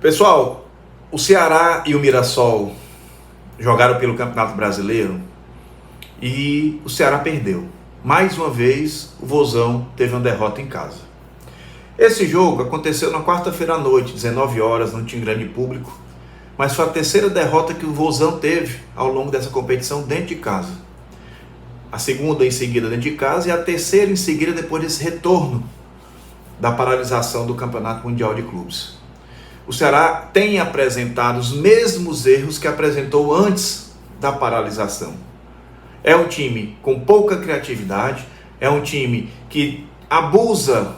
Pessoal, o Ceará e o Mirassol jogaram pelo Campeonato Brasileiro e o Ceará perdeu. Mais uma vez, o Vozão teve uma derrota em casa. Esse jogo aconteceu na quarta-feira à noite, 19 horas, não tinha grande público, mas foi a terceira derrota que o Vozão teve ao longo dessa competição dentro de casa. A segunda em seguida dentro de casa e a terceira em seguida depois desse retorno da paralisação do Campeonato Mundial de Clubes. O Ceará tem apresentado os mesmos erros que apresentou antes da paralisação. É um time com pouca criatividade, é um time que abusa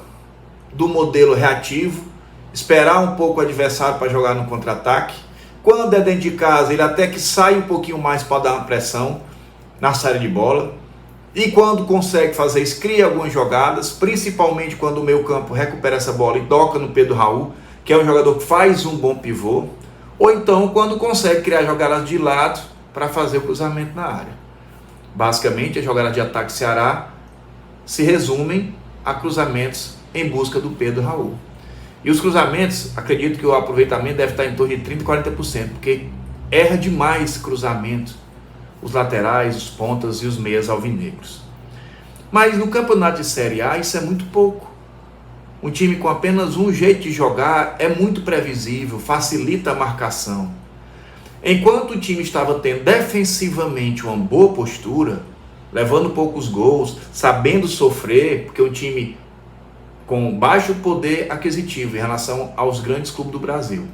do modelo reativo, esperar um pouco o adversário para jogar no contra-ataque. Quando é dentro de casa, ele até que sai um pouquinho mais para dar uma pressão na saída de bola. E quando consegue fazer isso, cria algumas jogadas, principalmente quando o meio-campo recupera essa bola e toca no Pedro Raul, que é um jogador que faz um bom pivô, ou então quando consegue criar jogadas de lado para fazer o cruzamento na área. Basicamente, as jogadas de ataque Ceará se resumem a cruzamentos em busca do Pedro Raul. E os cruzamentos, acredito que o aproveitamento deve estar em torno de 30% e 40%, porque erra demais cruzamento os laterais, os pontas e os meias alvinegros. Mas no campeonato de Série A isso é muito pouco. Um time com apenas um jeito de jogar é muito previsível, facilita a marcação. Enquanto o time estava tendo defensivamente uma boa postura, levando poucos gols, sabendo sofrer, porque o time com baixo poder aquisitivo em relação aos grandes clubes do Brasil.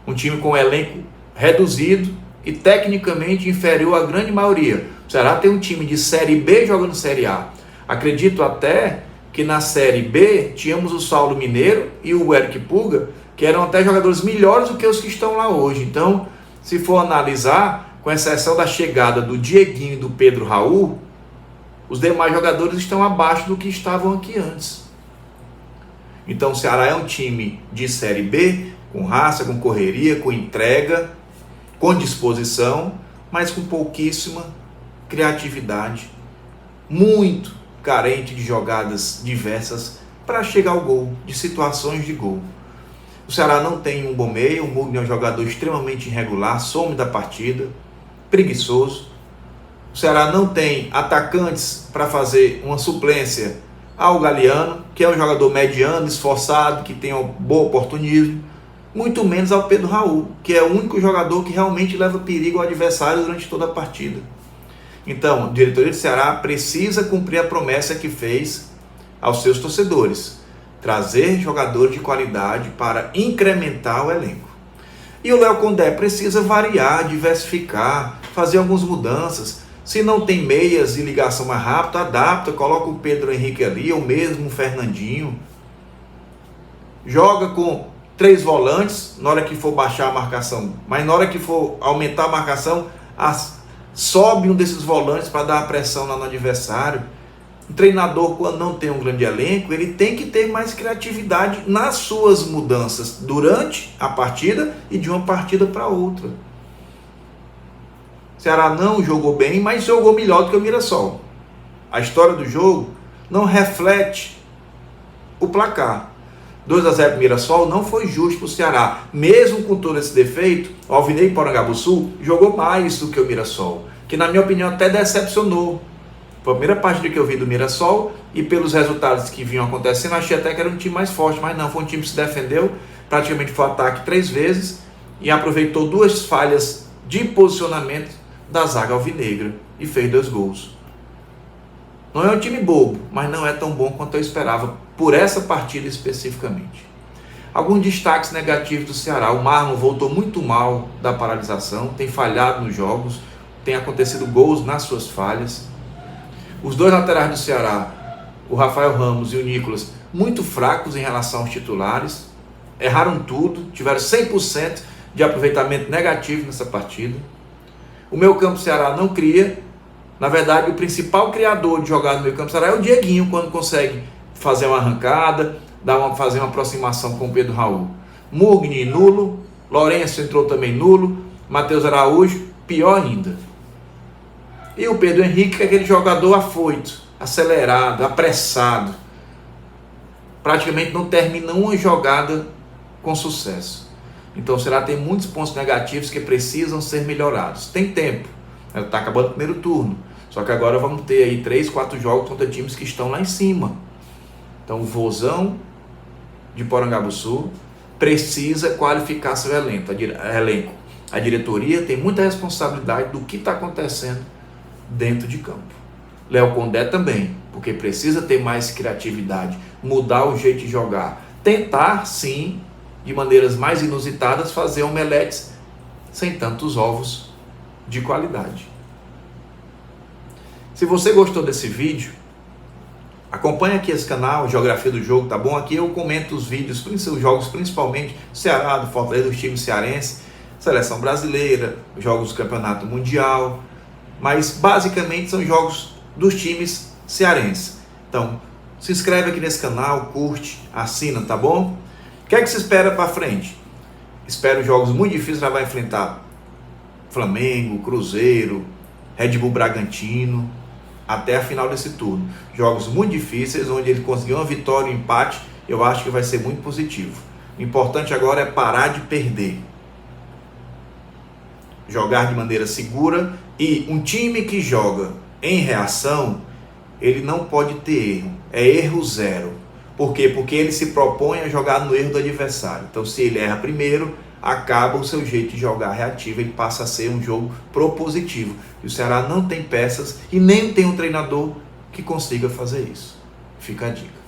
Um time com elenco reduzido e tecnicamente inferior à grande maioria. O Ceará tem um time de Série B jogando Série A. Acredito até que na Série B tínhamos o Saulo Mineiro e o Eric Puga, que eram até jogadores melhores do que os que estão lá hoje. Então, se for analisar, com exceção da chegada do Dieguinho e do Pedro Raul, os demais jogadores estão abaixo do que estavam aqui antes. Então o Ceará é um time de Série B, com raça, com correria, com entrega, com disposição, mas com pouquíssima criatividade, muito carente de jogadas diversas para chegar ao gol, de situações de gol. O Ceará não tem um bom meio, o Mugni é um jogador extremamente irregular, some da partida, preguiçoso. O Ceará não tem atacantes para fazer uma suplência ao Galeano, que é um jogador mediano, esforçado, que tem um bom oportunismo, muito menos ao Pedro Raul, que é o único jogador que realmente leva perigo ao adversário durante toda a partida. Então, a diretoria do Ceará precisa cumprir a promessa que fez aos seus torcedores, trazer jogadores de qualidade para incrementar o elenco. E o Léo Condé precisa variar, diversificar, fazer algumas mudanças. Se não tem meias e ligação mais rápida, adapta, coloca o Pedro Henrique ali, ou mesmo o Fernandinho. Joga com 3 volantes, na hora que for baixar a marcação, mas na hora que for aumentar a marcação, sobe um desses volantes para dar a pressão lá no adversário. O treinador, quando não tem um grande elenco, ele tem que ter mais criatividade nas suas mudanças durante a partida e de uma partida para outra. O Ceará não jogou bem, mas jogou melhor do que o Mirassol. A história do jogo não reflete o placar. 2-0 para o Mirassol não foi justo para o Ceará. Mesmo com todo esse defeito, o Alvinegro Porangabuçu jogou mais do que o Mirassol, que na minha opinião até decepcionou. Foi a primeira partida que eu vi do Mirassol e pelos resultados que vinham acontecendo, achei até que era um time mais forte, mas não, foi um time que se defendeu, praticamente foi ataque 3 vezes e aproveitou 2 falhas de posicionamento da zaga alvinegra e fez 2 gols. Não é um time bobo, mas não é tão bom quanto eu esperava por essa partida especificamente. Alguns destaques negativos do Ceará. O Marlon voltou muito mal da paralisação, tem falhado nos jogos, tem acontecido gols nas suas falhas. Os 2 laterais do Ceará, o Rafael Ramos e o Nicolas, muito fracos em relação aos titulares, erraram tudo, tiveram 100% de aproveitamento negativo nessa partida. O meio-campo do Ceará não cria. Na verdade, o principal criador de jogada no meio-campo do Ceará é o Dieguinho, quando consegue fazer uma arrancada, fazer uma aproximação com o Pedro Raul. Mugni, nulo. Lourenço entrou também nulo. Matheus Araújo, pior ainda. E o Pedro Henrique, que é aquele jogador afoito, acelerado, apressado. Praticamente não termina uma jogada com sucesso. Então o Ceará tem muitos pontos negativos que precisam ser melhorados. Tem tempo, está acabando o primeiro turno. Só que agora vamos ter aí 3, 4 jogos contra times que estão lá em cima. Então o Vozão de Porangabuçu precisa qualificar seu elenco. A diretoria tem muita responsabilidade do que está acontecendo dentro de campo. Léo Condé também, porque precisa ter mais criatividade, mudar o jeito de jogar. Tentar, sim, de maneiras mais inusitadas, fazer omeletes sem tantos ovos de qualidade. Se você gostou desse vídeo, acompanhe aqui esse canal, Geografia do Jogo, tá bom? Aqui eu comento os vídeos, os jogos principalmente do Ceará, do Fortaleza, dos times cearenses, seleção brasileira, jogos do Campeonato Mundial, mas basicamente são jogos dos times cearenses. Então, se inscreve aqui nesse canal, curte, assina, tá bom? O que é que se espera para frente? Espero jogos muito difíceis, já vai enfrentar Flamengo, Cruzeiro, Red Bull Bragantino, até a final desse turno. Jogos muito difíceis, onde ele conseguiu uma vitória, um empate, eu acho que vai ser muito positivo. O importante agora é parar de perder. Jogar de maneira segura, e um time que joga em reação, ele não pode ter erro, é erro zero. Por quê? Porque ele se propõe a jogar no erro do adversário. Então se ele erra primeiro, acaba o seu jeito de jogar reativo, ele passa a ser um jogo propositivo. E o Ceará não tem peças e nem tem um treinador que consiga fazer isso. Fica a dica.